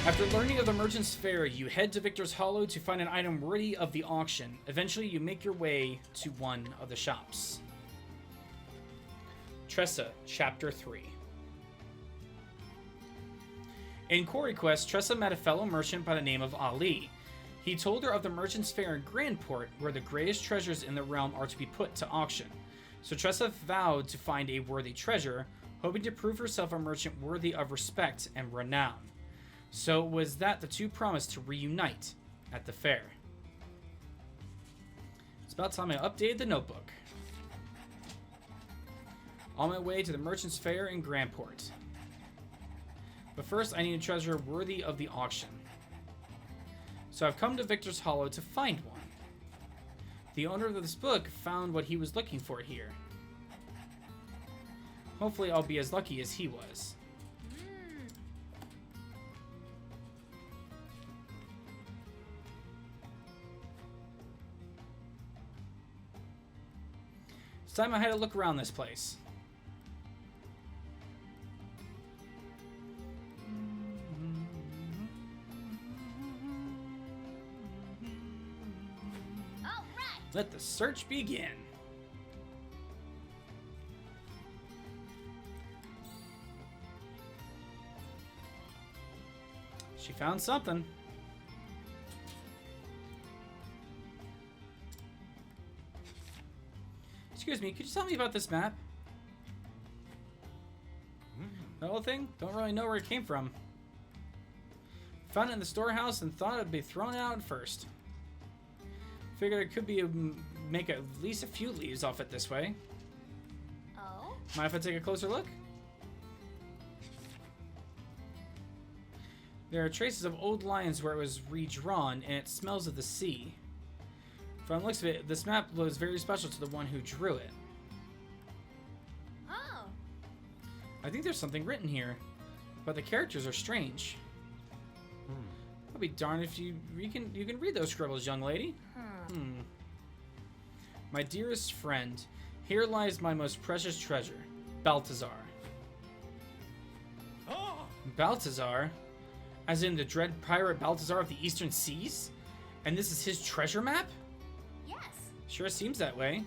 After learning of the Merchant's Fair, you head to Victor's Hollow to find an item worthy of the auction. Eventually, you make your way to one of the shops. Tressa, Chapter 3. In Quarry Quest, Tressa met a fellow merchant by the name of Ali. He told her of the Merchant's Fair in Grandport, where the greatest treasures in the realm are to be put to auction. So Tressa vowed to find a worthy treasure, hoping to prove herself a merchant worthy of respect and renown. So it was that the two promised to reunite at the fair. It's about time I updated the notebook. On my way to the Merchant's Fair in Grandport. But first, I need a treasure worthy of the auction. So I've come to Victor's Hollow to find one. The owner of this book found what he was looking for here. Hopefully I'll be as lucky as he was. It's time I had to look around this place. All right. Let the search begin. She found something. Excuse me, could you tell me about this map? The whole thing? Don't really know where it came from. Found it in the storehouse and thought it'd be thrown out first. Figured it could be make at least a few leaves off it this way. Oh? Mind if I take a closer look? There are traces of old lines where it was redrawn, and it smells of the sea. From the looks of it, this map was very special to the one who drew it. Oh. I think there's something written here, but the characters are strange. I'll be darned if you can read those scribbles, young lady. My dearest friend, here lies my most precious treasure, Balthazar. Oh! Balthazar? As in the dread pirate Balthazar of the Eastern Seas? And this is his treasure map? Yes. Sure seems that way.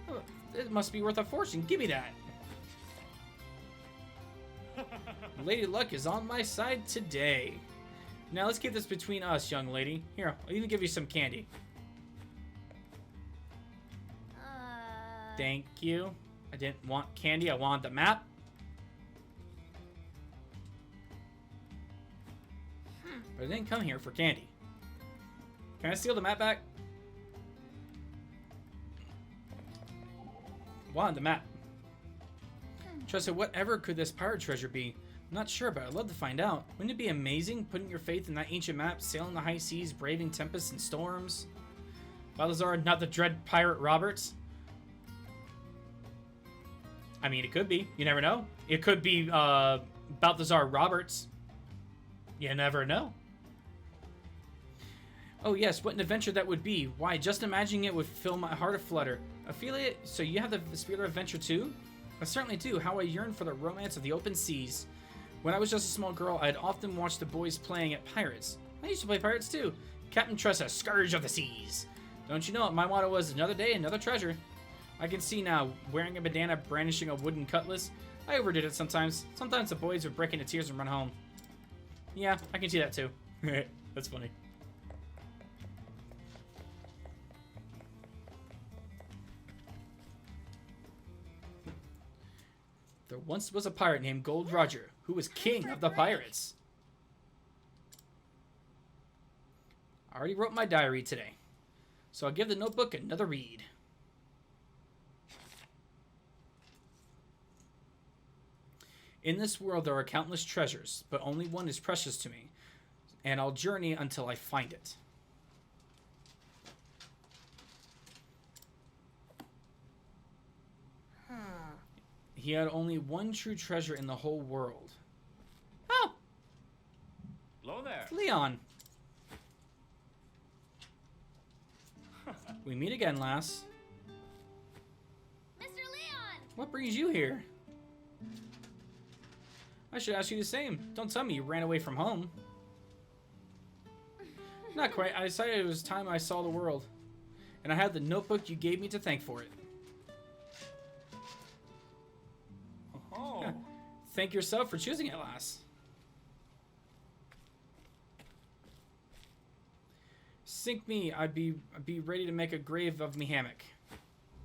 Oh, it must be worth a fortune. Give me that. Lady Luck is on my side today. Now let's keep this between us, young lady. Here, I'll even give you some candy. Thank you. I didn't want candy, I wanted the map. But I didn't come here for candy. Can I steal the map back? Wanted the map. Tressa, whatever could this pirate treasure be? I'm not sure, but I'd love to find out. Wouldn't it be amazing putting your faith in that ancient map, sailing the high seas, braving tempests and storms? Balthazar, not the dread pirate Roberts? I mean, it could be. You never know. It could be Balthazar Roberts. You never know. Oh yes, what an adventure that would be. Why, just imagining it would fill my heart aflutter. Ophelia, so you have the spirit of adventure too? I certainly do. How I yearn for the romance of the open seas. When I was just a small girl, I'd often watch the boys playing at pirates. I used to play pirates too. Captain Tressa, Scourge of the Seas. Don't you know it? My motto was, another day, another treasure. I can see now, wearing a bandana, brandishing a wooden cutlass. I overdid it sometimes. Sometimes the boys would break into tears and run home. Yeah, I can see that too. That's funny. There once was a pirate named Gold Roger, who was king of the pirates. I already wrote my diary today, so I'll give the notebook another read. In this world there are countless treasures, but only one is precious to me, and I'll journey until I find it. He had only one true treasure in the whole world. Oh! Hello there. Leon. We meet again, lass. Mr. Leon! What brings you here? I should ask you the same. Don't tell me you ran away from home. Not quite. I decided it was time I saw the world. And I had the notebook you gave me to thank for it. Oh. Yeah. Thank yourself for choosing it, lass. Sink me. I'd be ready to make a grave of me hammock.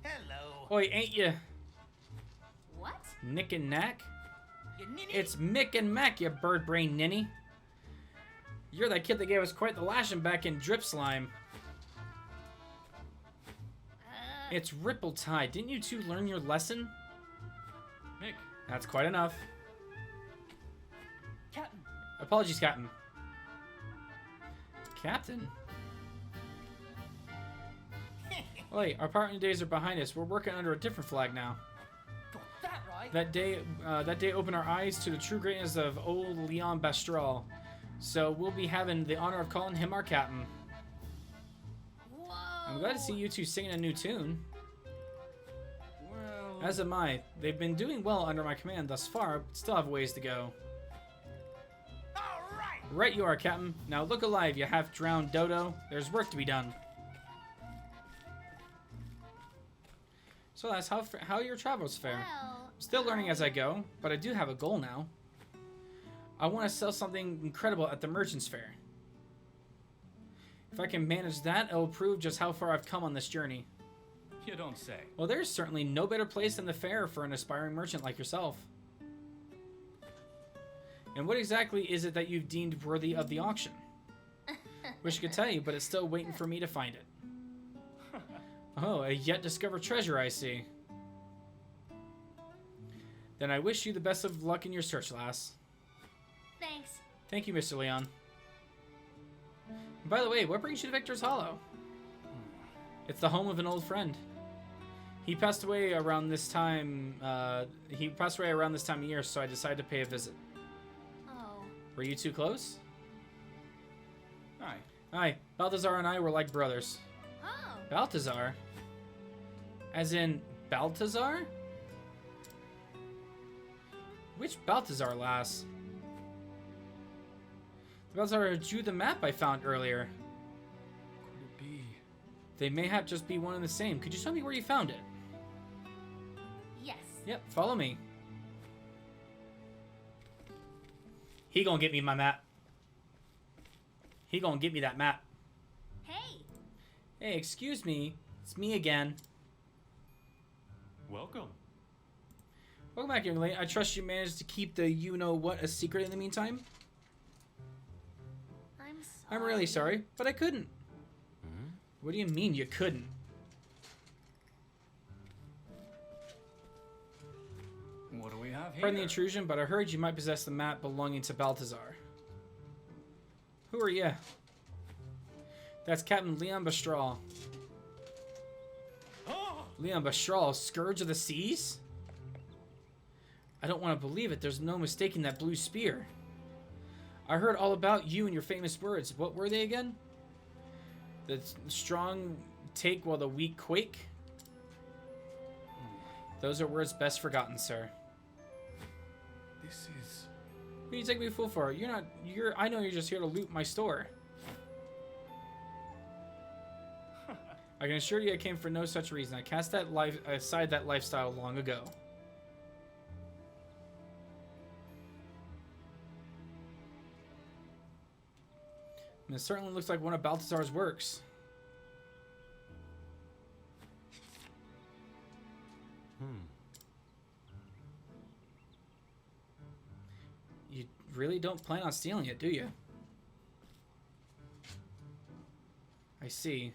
Hello. Oi, ain't ya? What? Nick and Knack? You ninny. It's Mick and Mac, you bird brain ninny. You're that kid that gave us quite the lashing back in Drip Slime. It's Ripple Tide. Didn't you two learn your lesson? Nick. That's quite enough. Captain. Apologies, Captain. Captain? Wait, our partner days are behind us. We're working under a different flag now. Got that right. That day opened our eyes to the true greatness of old Leon Bastral. So we'll be having the honor of calling him our captain. Whoa. I'm glad to see you two singing a new tune. Well. As am I. They've been doing well under my command thus far, but still have ways to go. All right. Right you are, Captain. Now look alive, you half-drowned dodo. There's work to be done. So that's how your travels fare. Well, Still learning as I go, but I do have a goal now. I want to sell something incredible at the Merchant's Fair. If I can manage that, it'll prove just how far I've come on this journey. You don't say. Well, there's certainly no better place than the fair for an aspiring merchant like yourself. And what exactly is it that you've deemed worthy of the auction? Wish I could tell you, but it's still waiting for me to find it. Oh, a yet discovered treasure, I see. Then I wish you the best of luck in your search, lass. Thanks. Thank you, Mr. Leon. And by the way, what brings you to Victor's Hollow? It's the home of an old friend. He passed away around this time. Of year, so I decided to pay a visit. Oh. Were you two close? Hi. Aye, Balthazar and I were like brothers. Oh. Balthazar? As in Balthazar? Which Balthazar, lass? The Balthazar who drew the map I found earlier. Could it be? They may have just be one and the same. Could you show me where you found it? Yes. Yep, follow me. He gonna get me my map. He gonna get me that map. Hey. Hey, excuse me. It's me again. Welcome. Welcome back, young lady. I trust you managed to keep the you-know-what a secret in the meantime? I'm sorry. I'm really sorry, but I couldn't. What do you mean you couldn't? What do we have here? Pardon the intrusion, but I heard you might possess the map belonging to Balthazar. Who are you? That's Captain Leon Bastral. Oh! Leon Bastral, Scourge of the Seas? I don't want to believe it. There's no mistaking that blue spear. I heard all about you and your famous words. What were they again? The strong take while the weak quake? Those are words best forgotten, sir. This is... What do you take me a fool for? I know you're just here to loot my store. I can assure you I came for no such reason. I cast aside that lifestyle long ago. And it certainly looks like one of Balthazar's works. You really don't plan on stealing it, do you? I see.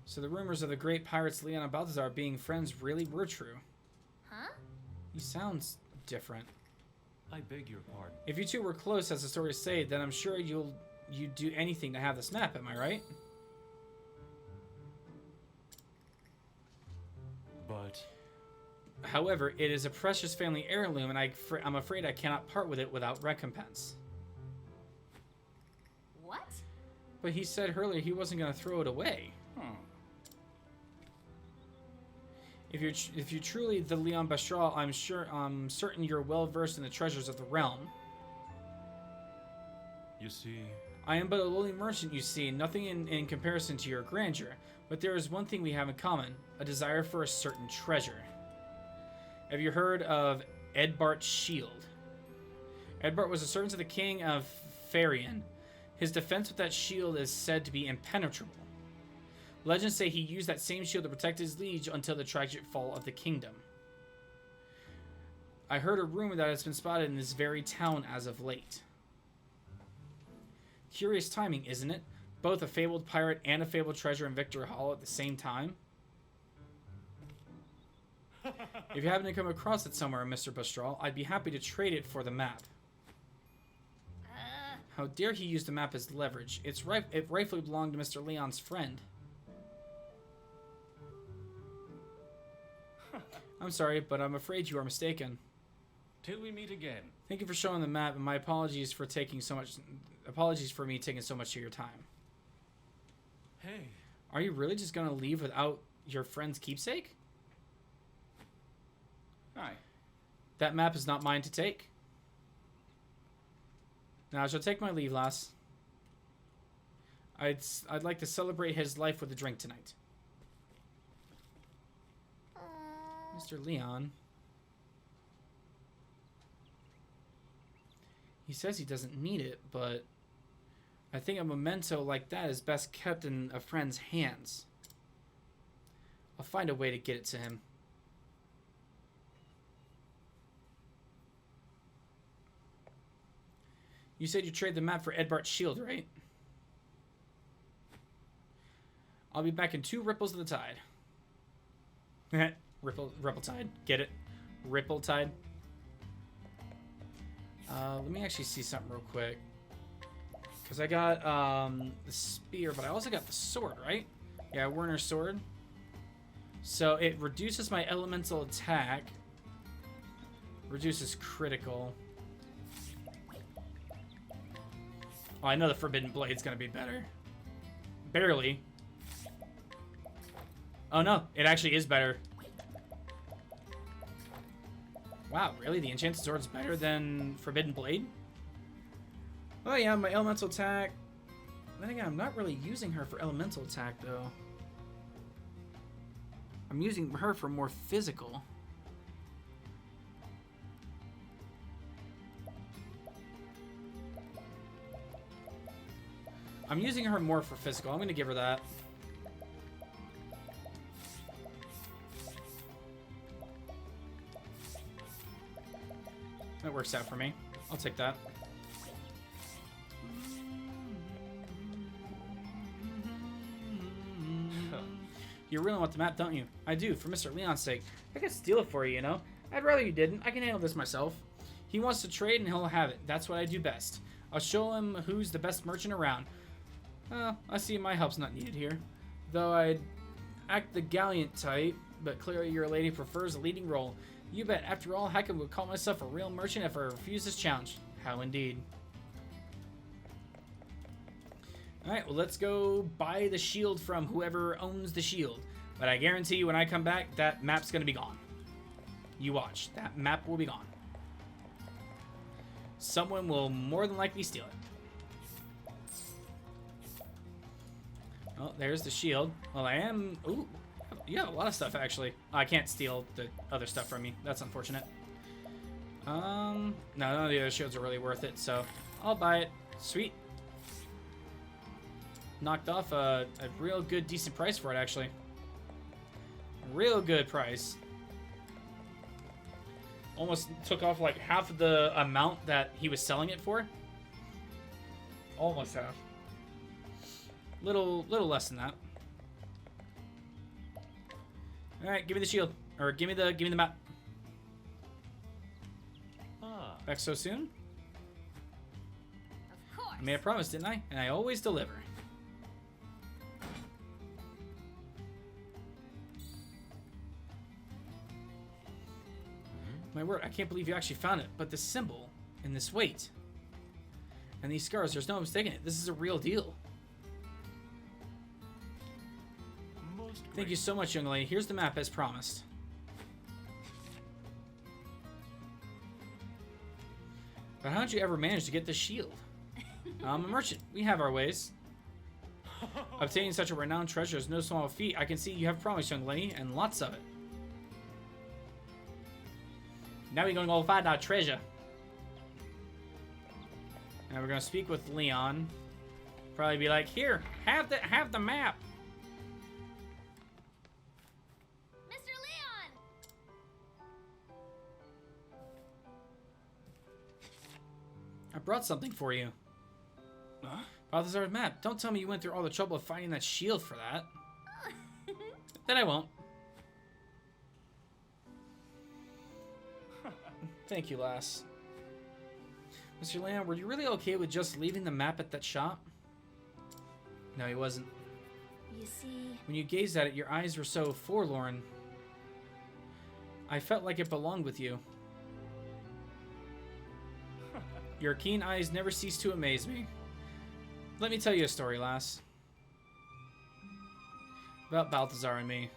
So the rumors of the great pirates Leon and Balthazar being friends really were true. Huh? He sounds different. I beg your pardon. If you two were close, as the stories say, then I'm sure you'd do anything to have this map, am I right? But... However, it is a precious family heirloom, and I'm afraid I cannot part with it without recompense. What? But he said earlier he wasn't going to throw it away. If you're truly the Leon Bastral, I'm certain you're well versed in the treasures of the realm. You see, I am but a lowly merchant, you see, nothing in comparison to your grandeur. But there is one thing we have in common, a desire for a certain treasure. Have you heard of Edbart's shield? Edbart was a servant of the king of Farian. His defense with that shield is said to be impenetrable. Legends say he used that same shield to protect his liege until the tragic fall of the kingdom. I heard a rumor that it's been spotted in this very town as of late. Curious timing, isn't it? Both a fabled pirate and a fabled treasure in Victor Hall at the same time. If you happen to come across it somewhere, Mr. Bustral, I'd be happy to trade it for the map. How dare he use the map as leverage? It rightfully belonged to Mr. Leon's friend. I'm sorry, but I'm afraid you are mistaken. till we meet again. Thank you for showing the map, and my apologies for taking so much. Apologies for me taking so much of your time. Hey. Are you really just gonna leave without your friend's keepsake? Hi. That map is not mine to take. Now I shall take my leave, lass. I'd like to celebrate his life with a drink tonight. Mr. Leon. He says he doesn't need it, but I think a memento like that is best kept in a friend's hands. I'll find a way to get it to him. You said you trade the map for Edbart's shield, right? I'll be back in 2 ripples of the tide. Ripple tide. Get it? Ripple tide. Let me actually see something real quick. Because I got the spear, but I also got the sword, right? Yeah, Werner's sword. So it reduces my elemental attack. Reduces critical. Oh, I know the Forbidden Blade's gonna be better. Barely. Oh no, it actually is better. Wow, really? The Enchanted Sword's better than Forbidden Blade? Oh yeah, my elemental attack. Then again, I'm not really using her for elemental attack, though. I'm using her for more physical. I'm using her more for physical. I'm going to give her that. That works out for me. I'll take that. You really want the map, don't you? I do, for Mr. Leon's sake. I could steal it for you, you know? I'd rather you didn't. I can handle this myself. He wants to trade and he'll have it. That's what I do best. I'll show him who's the best merchant around. I see my help's not needed here. Though I'd act the gallant type, but clearly your lady prefers a leading role. You bet. After all, Hackett would call myself a real merchant if I refused this challenge. How indeed. Alright, well, let's go buy the shield from whoever owns the shield. But I guarantee you when I come back, that map's going to be gone. You watch. That map will be gone. Someone will more than likely steal it. Oh, there's the shield. Well, I am... Ooh, you have a lot of stuff, actually. I can't steal the other stuff from you. That's unfortunate. No, none of the other shields are really worth it, so I'll buy it. Sweet. Knocked off a real good, decent price for it, actually. Real good price. Almost took off like half of the amount that he was selling it for. Almost half. Little less than that. All right, give me the shield, or give me the map. Back so soon? Of course. I made a promise, didn't I? And I always deliver. My word, I can't believe you actually found it. But this symbol and this weight and these scars, there's no mistaking it. This is a real deal. Thank you so much, young lady. Here's the map as promised. But how did you ever manage to get the shield? I'm a merchant. We have our ways. Obtaining such a renowned treasure is no small feat. I can see you have promise, young lady, and lots of it. Now we're gonna go find our treasure. And we're gonna speak with Leon. Probably be like, here, have the map. Mr. Leon! I brought something for you. Huh? Balthazar's map. Don't tell me you went through all the trouble of finding that shield for that. Then I won't. Thank you, lass. Mr. Leon, were you really okay with just leaving the map at that shop? No, he wasn't. You see... When you gazed at it, your eyes were so forlorn. I felt like it belonged with you. Your keen eyes never cease to amaze me. Let me tell you a story, lass. About Balthazar and me.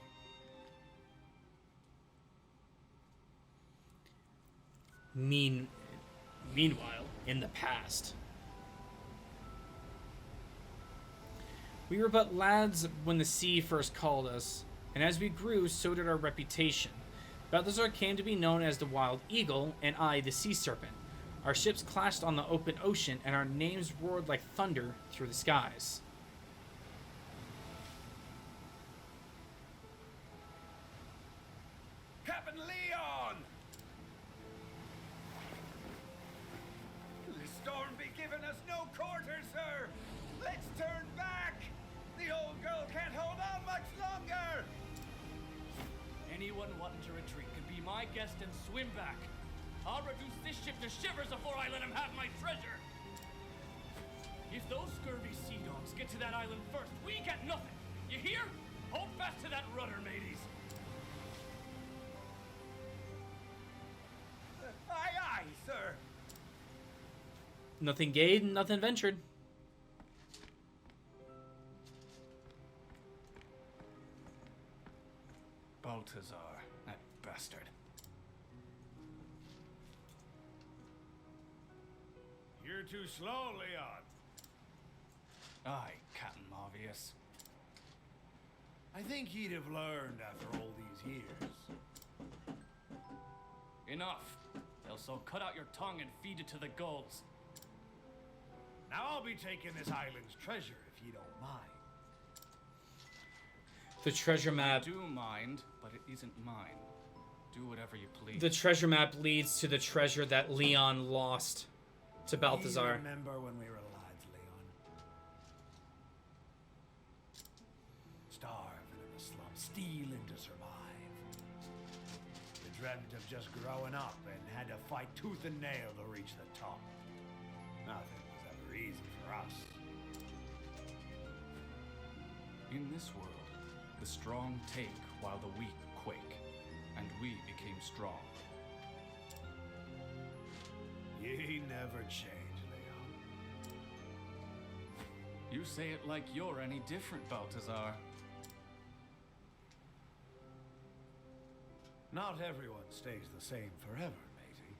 Meanwhile, in the past. We were but lads when the sea first called us, and as we grew, so did our reputation. Balthazar came to be known as the Wild Eagle, and I, the Sea Serpent. Our ships clashed on the open ocean, and our names roared like thunder through the skies. Captain Leon! The storm be giving us no quarter, sir! Let's turn back! The old girl can't hold on much longer! Anyone wanting to retreat could be my guest and swim back. I'll reduce this ship to shivers before I let him have my treasure. If those scurvy sea dogs get to that island first, we get nothing. You hear? Hold fast to that rudder, mateys. Aye, aye, sir! Nothing gained, nothing ventured. Balthazar, that bastard. You're too slow, Leon. Aye, Captain Obvious. I think he'd have learned after all these years. Enough. Also, cut out your tongue and feed it to the gulls. Now I'll be taking this island's treasure if you don't mind. The treasure I map. do mind, but it isn't mine. Do whatever you please. The treasure map leads to the treasure that Leon lost to You Balthazar. remember when we were lads, Leon? Starving in the slums, stealing to survive. We dreamt of just growing up and had to fight tooth and nail to reach the top. Nothing was ever easy for us. In this world, the strong take while the weak quake, and we became strong. Ye never change, Leon. You say it like you're any different, Balthazar. Not everyone stays the same forever, matey.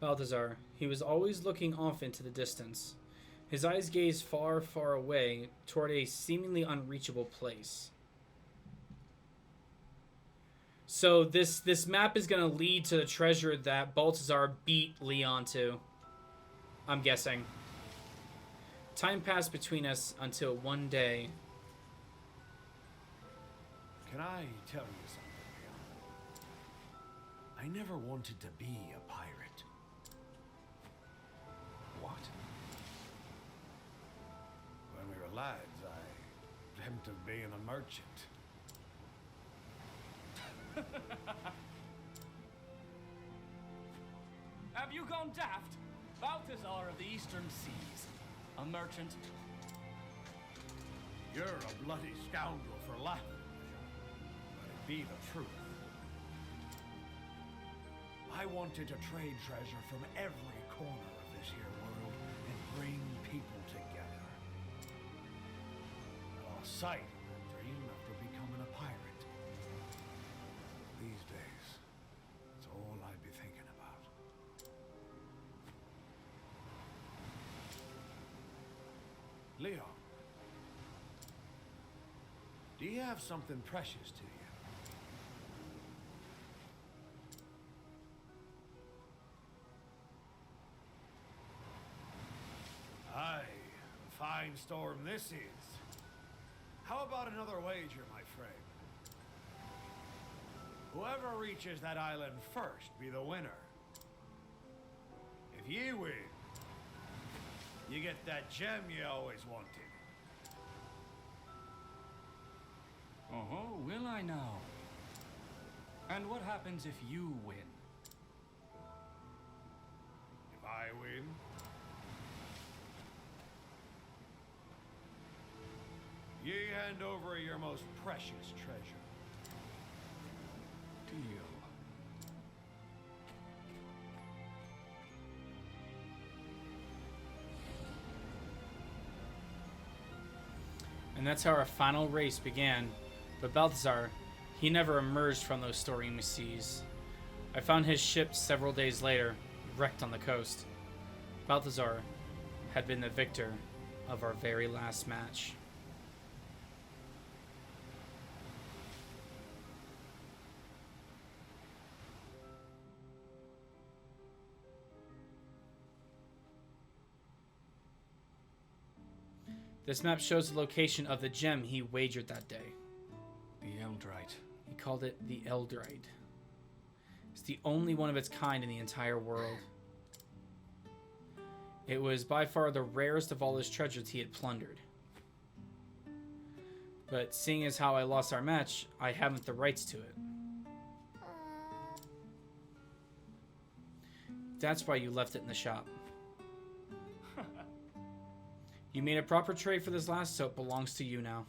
Balthazar. He was always looking off into the distance. His eyes gazed far, far away toward a seemingly unreachable place. So this map is going to lead to the treasure that Balthazar beat Leon to. I'm guessing. Time passed between us until one day. Can I tell you something, Leon? I never wanted to be a pirate. What? When we were lads, I dreamt of being a merchant. Have you gone daft? Balthazar of the Eastern Seas. A merchant. You're a bloody scoundrel for laughing, Leon. But it be the truth. I wanted to trade treasure from every corner of this here world and bring people together. I lost sight of that dream after becoming a pirate. These days, Leon, do you have something precious to you? Aye, a fine storm this is. How about another wager, my friend? Whoever reaches that island first be the winner. If ye win, you get that gem you always wanted. Oh, will I now? And what happens if you win? If I win, ye hand over your most precious treasure. Deal. And that's how our final race began. But Balthazar, he never emerged from those stormy seas. I found his ship several days later, wrecked on the coast. Balthazar had been the victor of our very last match. This map shows the location of the gem he wagered that day. The Eldrite. He called it the Eldrite. It's the only one of its kind in the entire world. It was by far the rarest of all his treasures he had plundered. But seeing as how I lost our match, I haven't the rights to it. That's why you left it in the shop. You made a proper trade for this last, so it belongs to you now.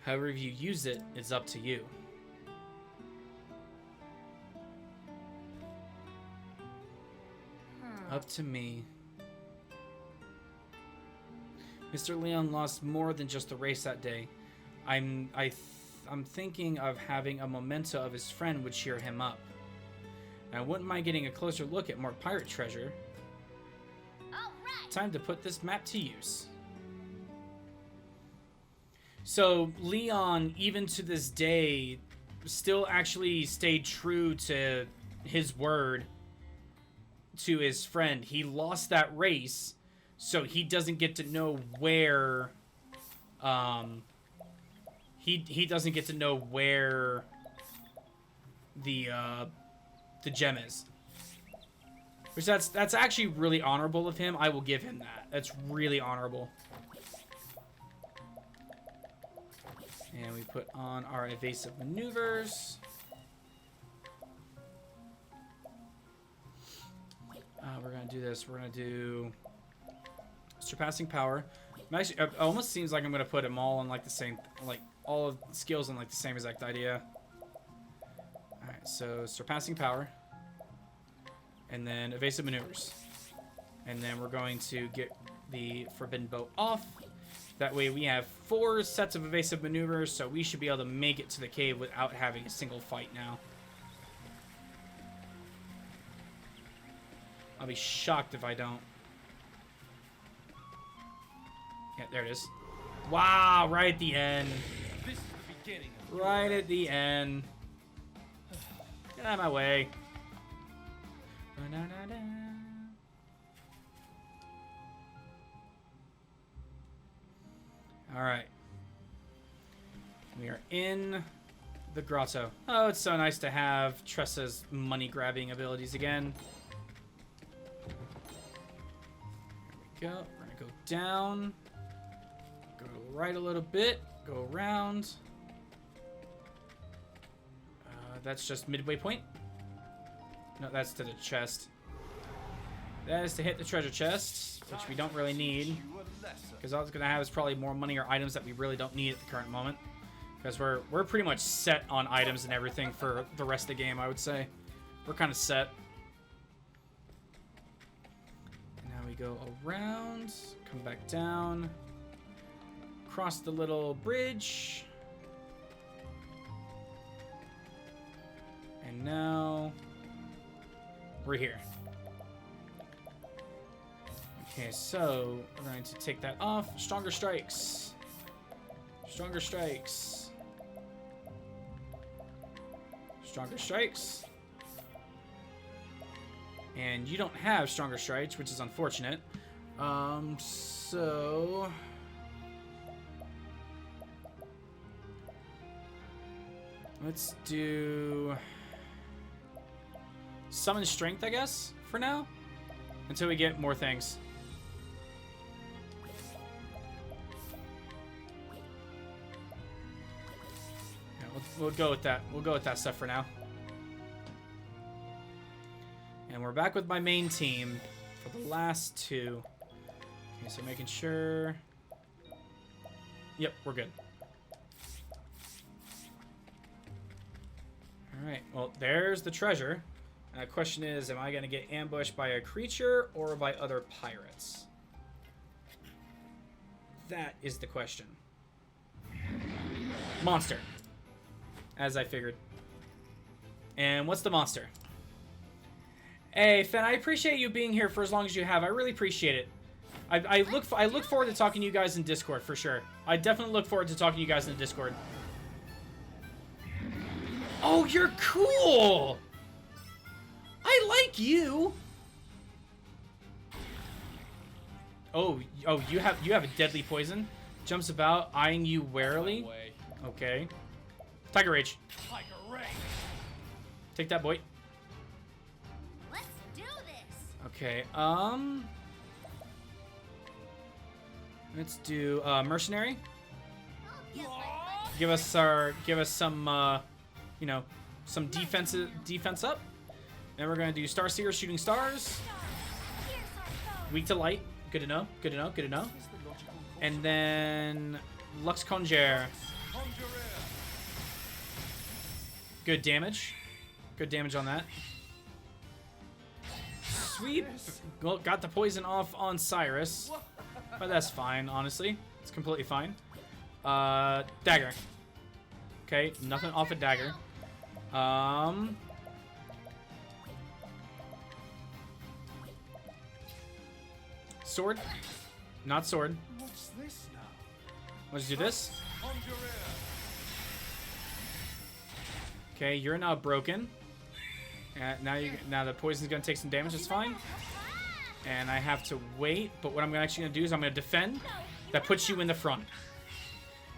However you use it, it's up to you. Up to me. Mr. Leon lost more than just the race that day. I'm thinking of having a memento of his friend would cheer him up. I wouldn't mind getting a closer look at more pirate treasure. All right. Time to put this map to use. So Leon, even to this day, still actually stayed true to his word to his friend. He lost that race, so he doesn't get to know where he doesn't get to know where the gem is. Which that's actually really honorable of him. I will give him that. That's really honorable. And we put on our evasive maneuvers. We're going to do this. We're going to do surpassing power. Actually, it almost seems like I'm going to put them all on like the same, like all of the skills on like the same exact idea. Alright, so surpassing power. And then evasive maneuvers. And then we're going to get the forbidden bow off. That way we have 4 sets of evasive maneuvers, so we should be able to make it to the cave without having a single fight now. I'll be shocked if I don't. Yeah, there it is. Wow, right at the end. This is the beginning of Right at the end. Get out of my way. Da-da-da-da. All right. We are in the grotto. Oh, it's so nice to have Tressa's money-grabbing abilities again. There we go. We're going to go down. Go right a little bit. Go around. That's just midway point. No, that's to the chest. That is to hit the treasure chest, which we don't really need. Because all it's going to have is probably more money or items that we really don't need at the current moment. Because we're pretty much set on items and everything for the rest of the game, I would say. We're kind of set. And now we go around, come back down, cross the little bridge. And now we're here. Okay, so we're going to take that off. Stronger strikes. Stronger strikes. Stronger strikes. And you don't have stronger strikes, which is unfortunate. So let's do summon strength, I guess, for now, until we get more things. Yeah, we'll go with that. We'll go with that stuff for now. And we're back with my main team for the last two. Okay, so making sure. Yep, we're good. Alright, well, there's the treasure. And the question is, am I going to get ambushed by a creature or by other pirates? That is the question. Monster. As I figured. And what's the monster? Hey, Fen, I appreciate you being here for as long as you have. I really appreciate it. I look forward to talking to you guys in Discord, for sure. I definitely look forward to talking to you guys in the Discord. Oh, you're cool! I like you! Oh, you have a deadly poison. Jumps about, eyeing you warily. Okay. Tiger Rage. Tiger Rage. Take that, boy. Let's do this. Okay, let's do Mercenary. I'll get my Give us some you know, some defense up. Then we're gonna do Starseer, Shooting Stars. Here's our foe. Weak to light. Good to know. Good to know. Good to know. And then Lux Conjure. Good damage. Good damage on that. Sweet. Well, got the poison off on Cyrus. But that's fine, honestly. It's completely fine. Dagger. Okay, nothing off a dagger. Sword. Not sword. What's this now? Let's do this. Okay, you're now broken. Now the poison's gonna take some damage. It's fine. And I have to wait. But what I'm actually gonna do is I'm gonna defend. That puts you in the front.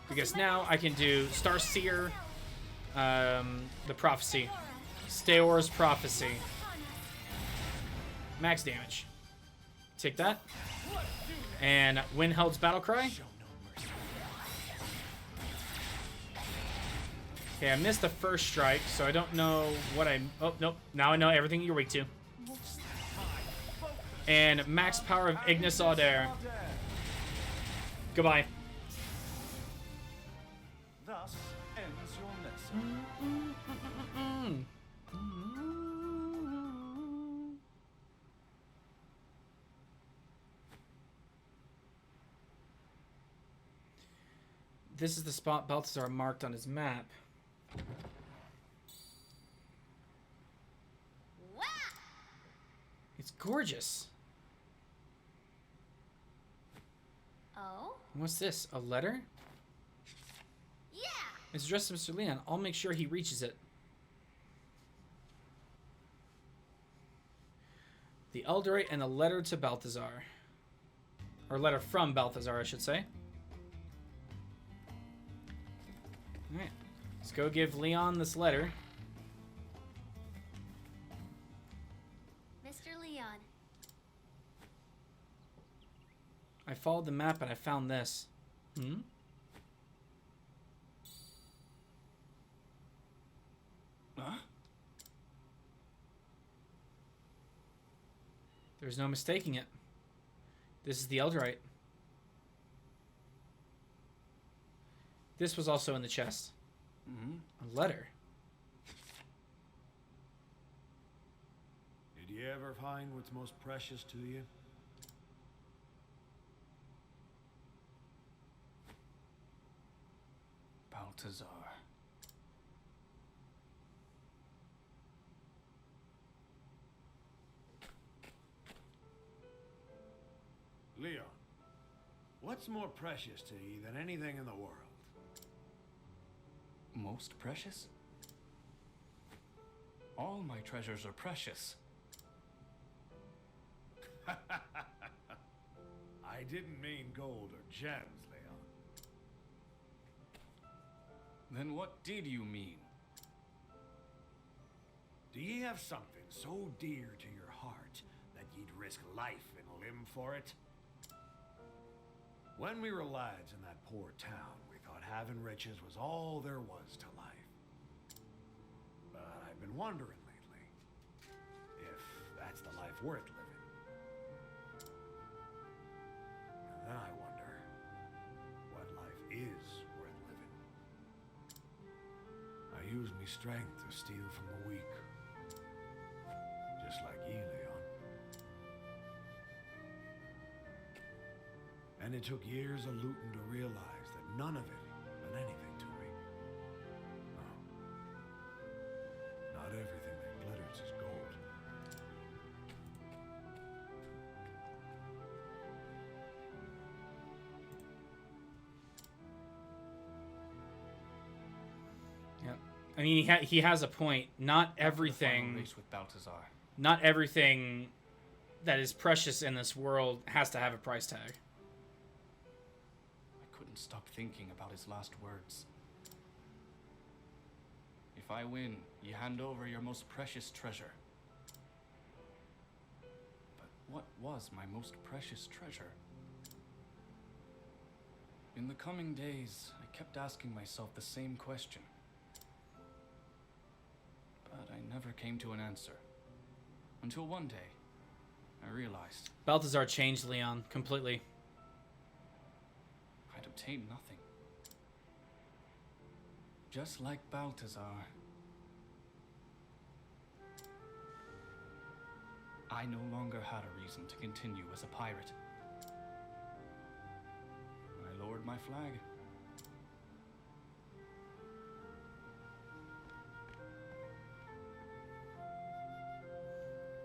Because now I can do Starseer, the Prophecy, Steor's Prophecy, max damage. Take that. And Windheld's Battlecry. Okay, I missed the first strike, so I don't know what I... Oh, nope. Now I know everything you're weak to. And max power of Ignis Audaire. Goodbye. Thus ends your lesson. This is the spot Balthazar marked on his map. Wow. It's gorgeous. Oh? What's this? A letter? Yeah. It's addressed to Mr. Leon. I'll make sure he reaches it. The Eldorite and a letter to Balthazar. Or letter from Balthazar, I should say. Alright. Let's go give Leon this letter. Mr. Leon. I followed the map and I found this. Hmm? Huh? There's no mistaking it. This is the Eldorite. This was also in the chest. Mm-hmm. A letter. Did you ever find what's most precious to you? Balthazar. What's more precious to you than anything in the world? Most precious? All my treasures are precious. I didn't mean gold or gems, Leon. Then what did you mean? Do ye have something so dear to your heart that ye'd risk life and limb for it? When we were lads in that poor town, we thought having riches was all there was to life. But I've been wondering lately if that's the life worth living. And then I wonder what life is worth living. I use me strength to steal from the weak. Just like ye, Leon. And it took years of looting to realize that none of it meant anything to me. No. Not everything that glitters is gold. Yeah. I mean, he has a point. Not After the final everything... race with Balthazar. Not everything that is precious in this world has to have a price tag. I couldn't stop thinking about his last words. If I win, you hand over your most precious treasure. But what was my most precious treasure? In the coming days, I kept asking myself the same question. But I never came to an answer. Until one day, I realized Balthazar changed Leon completely. I'd obtained nothing. Just like Balthazar, I no longer had a reason to continue as a pirate. I lowered my flag.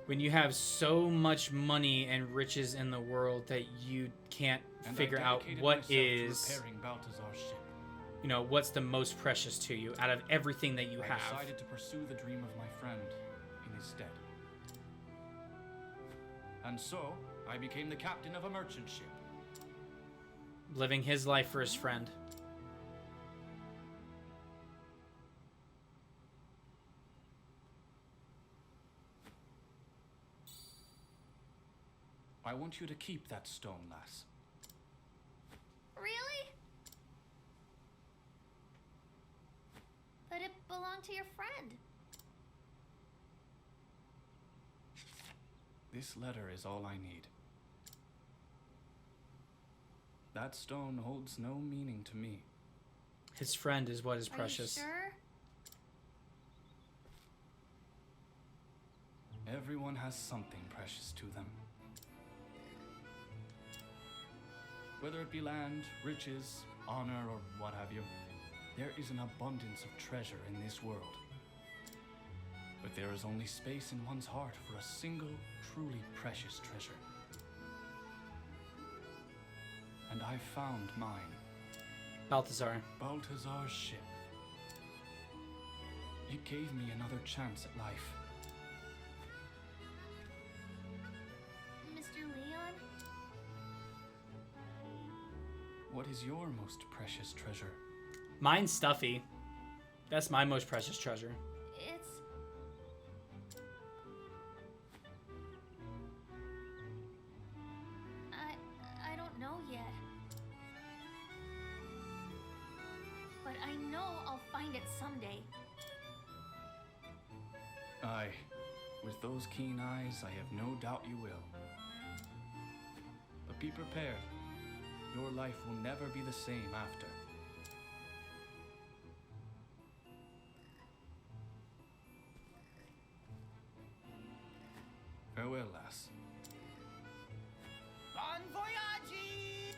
When you have so much money and riches in the world that you can't And figure I out dedicated what myself to is, repairing Balthazar's ship. you know, what's the most precious to you out of everything that you I have. decided to pursue the dream of my friend in his stead. And so, I became the captain of a merchant ship. Living his life for his friend. I want you to keep that stone, lass. Really? But it belonged to your friend. This letter is all I need. That stone holds no meaning to me. His friend is what is Are precious. you sure? Everyone has something precious to them. Whether it be land, riches, honor, or what have you, there is an abundance of treasure in this world. But there is only space in one's heart for a single, truly precious treasure. And I found mine. Balthazar. Balthazar's ship. It gave me another chance at life. Mr. Leon? What is your most precious treasure? Mine's Stuffy. That's my most precious treasure. It's... I don't know yet. But I know I'll find it someday. Aye. With those keen eyes, I have no doubt you will. But be prepared. Your life will never be the same after. Farewell, lass. Bon voyage!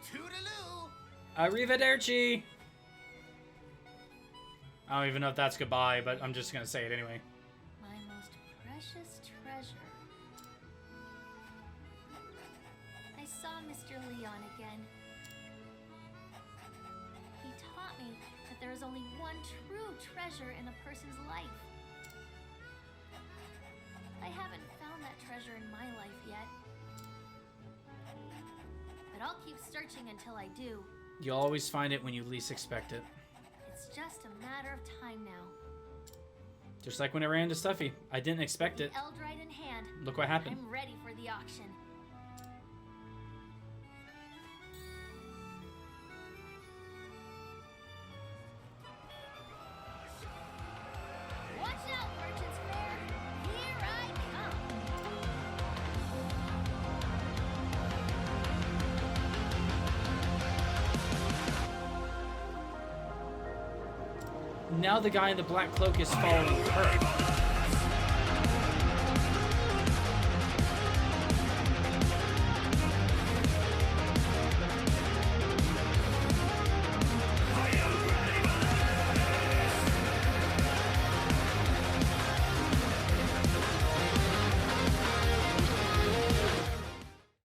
Toodaloo! Arrivederci! I don't even know if that's goodbye, but I'm just gonna say it anyway. My most precious treasure. I saw Mr. Leon again. only one true treasure in a person's life. I haven't found that treasure in my life yet. But I'll keep searching until I do. You'll always find it when you least expect it. It's just a matter of time now. Just like when I ran into Stuffy. I didn't expect it. Eldrite in hand. Look what happened. I'm ready for the auction. Watch out, Merchant's Fair! Here I come! Now the guy in the black cloak is following her.